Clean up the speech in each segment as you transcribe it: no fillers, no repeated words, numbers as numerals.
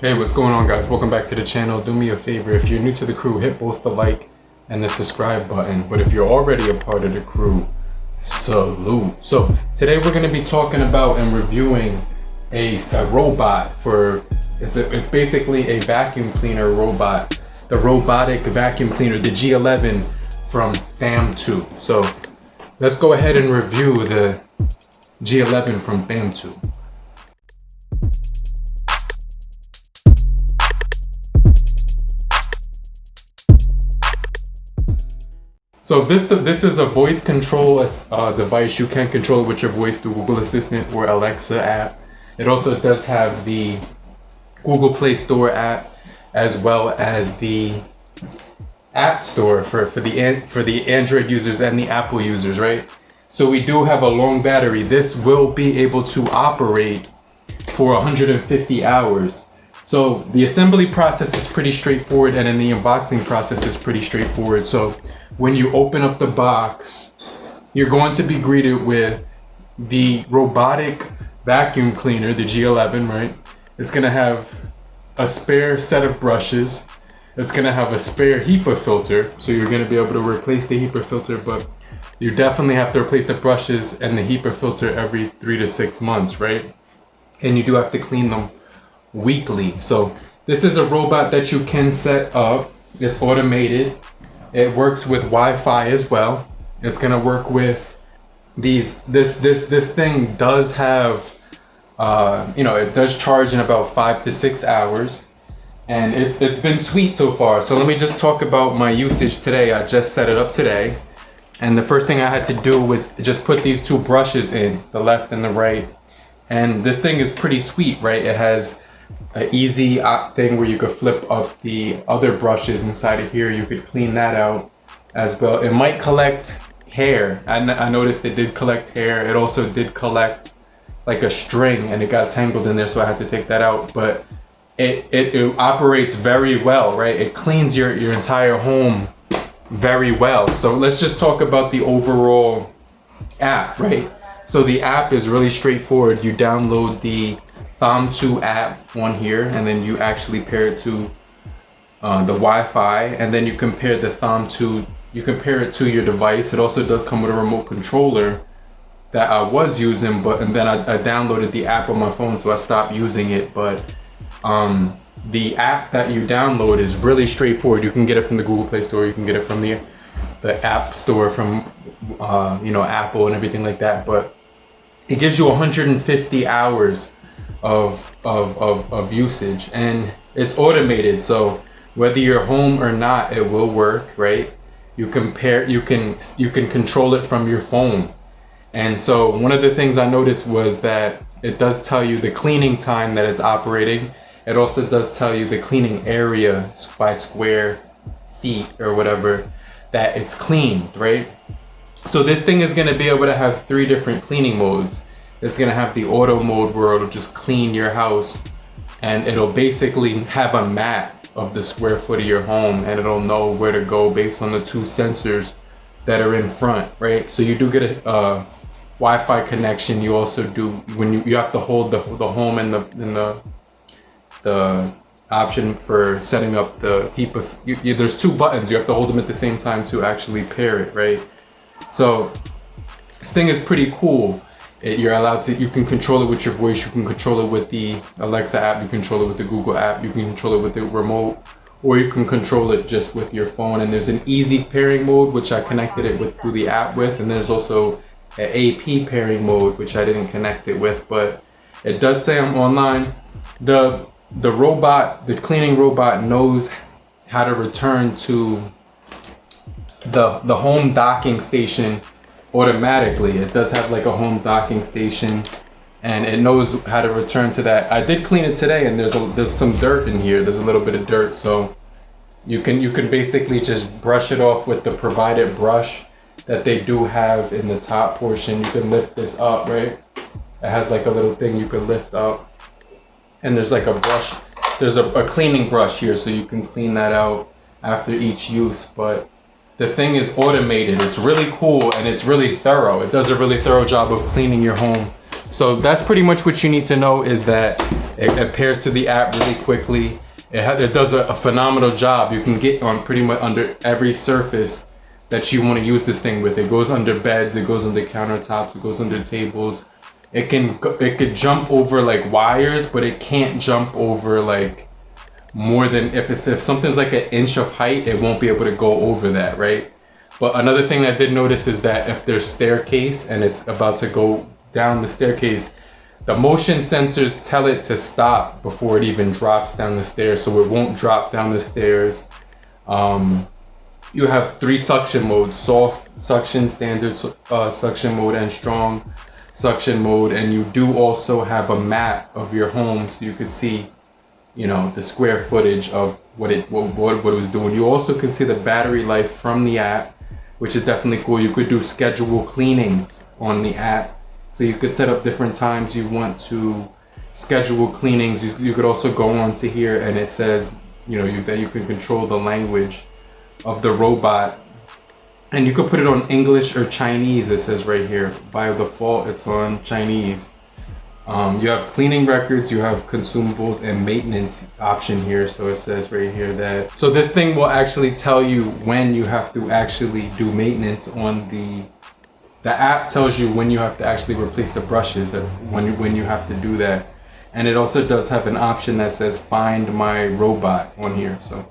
Hey, what's going on, guys? Welcome back to the channel. Do me a favor, if you're new to the crew, hit both the like and the subscribe button. But if you're already a part of the crew, salute. So today we're going to be talking about and reviewing a robot for it's basically a vacuum cleaner robot, the robotic vacuum cleaner, the G11 from Thamtu. So let's go ahead and review the G11 from Thamtu. So this is a voice control device. You can control it with your voice through Google Assistant or Alexa app. It also does have the Google Play Store app as well as the App Store for the Android users and the Apple users, right? So we do have a long battery. This will be able to operate for 150 hours. So the assembly process is pretty straightforward, and then the unboxing process is pretty straightforward. So when you open up the box, you're going to be greeted with the robotic vacuum cleaner, the G11, right? It's gonna have a spare set of brushes. It's gonna have a spare HEPA filter, so you're gonna be able to replace the HEPA filter, but you definitely have to replace the brushes and the HEPA filter every 3 to 6 months, right? And you do have to clean them weekly. So this is a robot that you can set up. It's automated. It works with Wi-Fi as well. It's gonna work with these. This thing does have, it does charge in about 5 to 6 hours, and it's been sweet so far. So let me just talk about my usage today. I just set it up today, and the first thing I had to do was just put these two brushes in, the left and the right. And this thing is pretty sweet, right? It has an easy thing where you could flip up the other brushes inside of here. You could clean that out as well. It might collect hair. I noticed it did collect hair. It also did collect like a string, and it got tangled in there, so I had to take that out. But it operates very well, right? It cleans your entire home very well. So let's just talk about the overall app, right? So the app is really straightforward. You download the Thamtu app on here, and then you actually pair it to the Wi-Fi, and then you compare the Thamtu, you compare it to your device. It also does come with a remote controller that I was using, and then I downloaded the app on my phone, so I stopped using it. But the app that you download is really straightforward. You can get it from the Google Play Store. You can get it from the App Store from Apple and everything like that. But it gives you 150 hours of usage, and it's automated. So whether you're home or not, it will work, right? You can control it from your phone. And so one of the things I noticed was that it does tell you the cleaning time that it's operating. It also does tell you the cleaning area by square feet or whatever that it's cleaned, right? So this thing is going to be able to have 3 different cleaning modes. It's going to have the auto mode where it'll just clean your house, and it'll basically have a map of the square foot of your home, and it'll know where to go based on the 2 sensors that are in front, right? So you do get a Wi-Fi connection. You also do, when you have to hold the home and the option for setting up the HEPA. There's 2 buttons. You have to hold them at the same time to actually pair it, right? So this thing is pretty cool. You're allowed to, you can control it with your voice, you can control it with the Alexa app, you can control it with the Google app, you can control it with the remote, or you can control it just with your phone. And there's an easy pairing mode, which I connected it with through the app with, and there's also an AP pairing mode, which I didn't connect it with, but it does say I'm online. The robot, the cleaning robot, knows how to return to the home docking station automatically. It does have like a home docking station, and it knows how to return to that. I did clean it today, and there's some dirt in here. There's a little bit of dirt, so you can basically just brush it off with the provided brush that they do have in the top portion. You can lift this up, right? It has like a little thing you can lift up, and there's like a brush. There's a cleaning brush here, so you can clean that out after each use. But the thing is automated. It's really cool, and it's really thorough. It does a really thorough job of cleaning your home. So that's pretty much what you need to know, is that it pairs to the app really quickly. It does a phenomenal job. You can get on pretty much under every surface that you want to use this thing with. It goes under beds, it goes under countertops, it goes under tables. It could jump over like wires, but it can't jump over like more than, if something's like an inch of height, it won't be able to go over that, right? But another thing I did notice is that if there's staircase and it's about to go down the staircase, the motion sensors tell it to stop before it even drops down the stairs, so it won't drop down the stairs. You have 3 suction modes: soft suction, standard suction mode, and strong suction mode. And you do also have a map of your home, so you could see, you know, the square footage of what it was doing. You also can see the battery life from the app, which is definitely cool. You could do schedule cleanings on the app, so you could set up different times you want to schedule cleanings. You could also go on to here, and it says, you know, that you can control the language of the robot, and you could put it on English or Chinese. It says right here, by default it's on Chinese. You have cleaning records, you have consumables, and maintenance option here. So it says right here that, so this thing will actually tell you when you have to actually do maintenance on the app tells you when you have to actually replace the brushes, or when you have to do that. And it also does have an option that says find my robot on here. So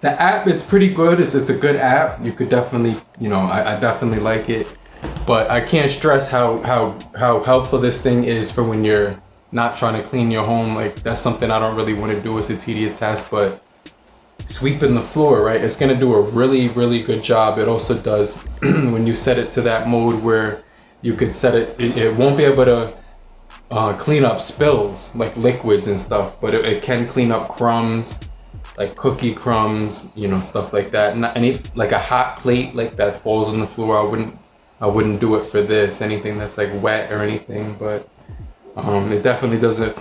the app, it's pretty good. It's a good app. You could definitely, you know, I definitely like it. But I can't stress how helpful this thing is for when you're not trying to clean your home. Like, that's something I don't really want to do. It's a tedious task, but sweeping the floor, right? It's gonna do a really, really good job. It also does, when you set it to that mode where you could set it won't be able to clean up spills like liquids and stuff, but it can clean up crumbs, like cookie crumbs, you know, stuff like that. Not any, like a hot plate like that falls on the floor, I wouldn't do it for this. Anything that's like wet or anything, but it definitely does a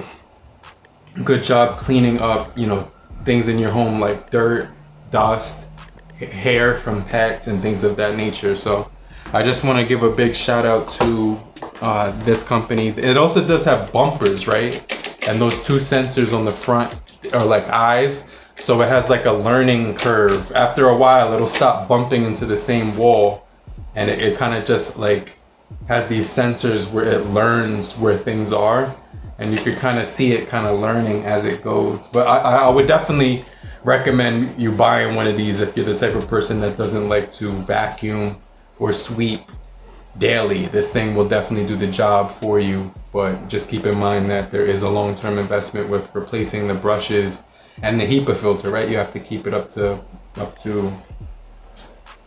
good job cleaning up, you know, things in your home like dirt, dust, hair from pets, and things of that nature. So I just want to give a big shout out to this company. It also does have bumpers, right? And those 2 sensors on the front are like eyes. So it has like a learning curve. After a while, it'll stop bumping into the same wall, and it kind of just like has these sensors where it learns where things are, and you could kind of see it kind of learning as it goes. But I would definitely recommend you buying one of these if you're the type of person that doesn't like to vacuum or sweep daily. This thing will definitely do the job for you, but just keep in mind that there is a long-term investment with replacing the brushes and the HEPA filter, right? You have to keep it up to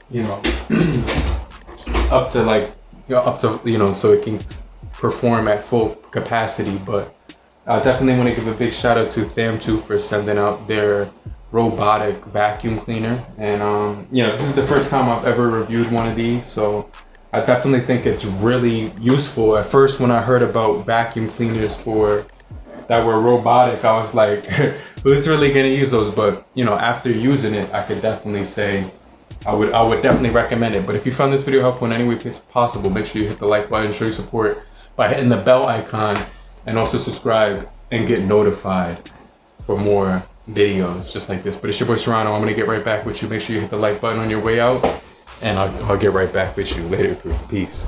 you know up to you know, so it can perform at full capacity. But I definitely want to give a big shout out to Thamtu for sending out their robotic vacuum cleaner. And you know, this is the first time I've ever reviewed one of these, so I definitely think it's really useful. At first, when I heard about vacuum cleaners that were robotic, I was like, who's really gonna use those? But you know, after using it, I could definitely say I would definitely recommend it. But if you found this video helpful in any way possible, make sure you hit the like button, show your support by hitting the bell icon, and also subscribe and get notified for more videos just like this. But it's your boy Serrano. I'm gonna get right back with you. Make sure you hit the like button on your way out, and I'll get right back with you later. Peace.